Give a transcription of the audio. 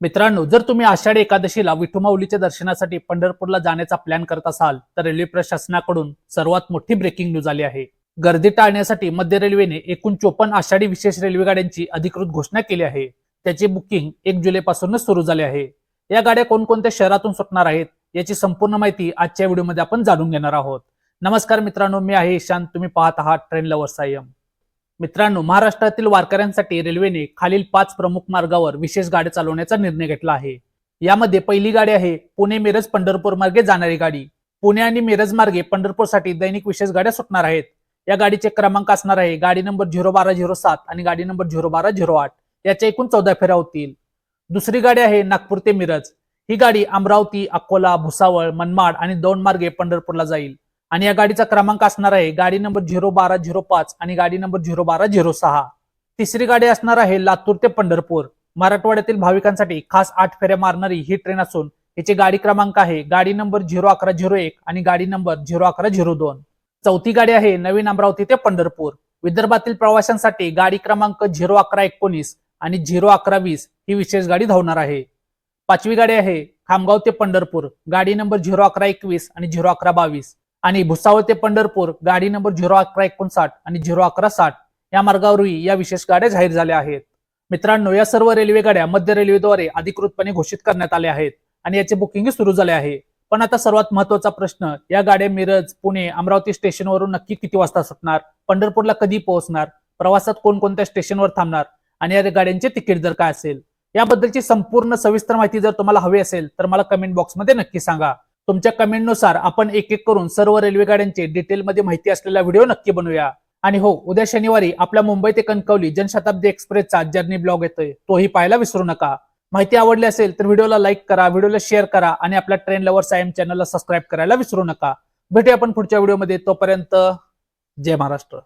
मित्रांनो, जर तुम्ही आषाढी एकादशीला विठुमाऊलीच्या दर्शनासाठी पंढरपूरला जाण्याचा प्लॅन करत असाल तर रेल्वे प्रशासनाकडून सर्वात मोठी ब्रेकिंग न्यूज आली आहे. गर्दी टाळण्यासाठी मध्य रेल्वेने एकूण 54 आषाढी विशेष रेल्वे गाड्यांची अधिकृत घोषणा केली आहे. त्याची बुकिंग 1 जुलैपासूनच सुरू झाले आहे. या गाड्या कोणकोणत्या शहरातून सुटणार आहेत याची संपूर्ण माहिती आजच्या व्हिडिओमध्ये आपण जाणून घेणार आहोत. नमस्कार मित्रांनो, मी आहे ईशान. तुम्ही पाहत आहात ट्रेन लव्हर्स आय एम. मित्रांनो, महाराष्ट्रातील वारकऱ्यांसाठी रेल्वेने खालील 5 प्रमुख मार्गावर विशेष गाड्या चालवण्याचा निर्णय घेतला आहे. यामध्ये पहिली गाडी आहे पुणे मिरज पंढरपूर मार्गे जाणारी गाडी. पुणे आणि मिरज मार्गे पंढरपूरसाठी दैनिक विशेष गाड्या सुटणार आहेत. या गाडीचे क्रमांक असणार आहे गाडी नंबर 01207 आणि गाडी नंबर 01208. याच्या एकूण 14 फेऱ्या होतील. दुसरी गाडी आहे नागपूर ते मिरज. ही गाडी अमरावती, अकोला, भुसावळ, मनमाड आणि दौंड मार्गे पंढरपूरला जाईल आणि या गाडीचा क्रमांक असणार आहे गाडी नंबर 01205 आणि गाडी नंबर 01206. तिसरी गाडी असणार आहे लातूर ते पंढरपूर. मराठवाड्यातील भाविकांसाठी खास 8 फेऱ्या मारणारी ही ट्रेन असून याची गाडी क्रमांक आहे गाडी नंबर 01101 आणि गाडी नंबर 01102. चौथी गाडी आहे नवीन अमरावती ते पंढरपूर. विदर्भातील प्रवाशांसाठी गाडी क्रमांक 01119 आणि 01120 ही विशेष गाडी धावणार आहे. पाचवी गाडी आहे खामगाव ते पंढरपूर. गाडी नंबर 01121 आणि 01122 आणि भुसावळ ते पंढरपूर गाडी नंबर 01159 आणि 01160 या मार्गावरही या विशेष गाड्या जाहीर झाल्या आहेत. मित्रांनो, या सर्व रेल्वे गाड्या मध्य रेल्वेद्वारे अधिकृतपणे घोषित करण्यात आल्या आहेत आणि याचे बुकिंग सुरू झाले आहे. पण आता सर्वात महत्त्वाचा प्रश्न, या गाड्या मिरज, पुणे, अमरावती स्टेशनवरून नक्की किती वाजता सुटणार, पंढरपूरला कधी पोहोचणार, प्रवासात कोणकोणत्या स्टेशनवर थांबणार आणि या गाड्यांचे तिकीट दर काय असेल, याबद्दलची संपूर्ण सविस्तर माहिती जर तुम्हाला हवी असेल तर मला कमेंट बॉक्समध्ये नक्की सांगा. तुमच्या कमेंटनुसार आपण एक एक करून सर्व रेल्वे गाड्यांची डिटेलमध्ये माहिती असलेला व्हिडिओ नक्की बनवूया. आणि हो, उद्या शनिवारी आपल्या मुंबई ते कणकवली जनशताब्दी एक्सप्रेसचा जर्नी ब्लॉग येतोय, तोही पाहायला विसरू नका. माहिती आवडली असेल तर व्हिडिओला लाईक करा, व्हिडिओला शेअर करा आणि आपल्या ट्रेन लव्हर्स आय एम चॅनलला सबस्क्राईब करायला विसरू नका. भेटूया आपण पुढच्या व्हिडिओमध्ये. तोपर्यंत जय महाराष्ट्र.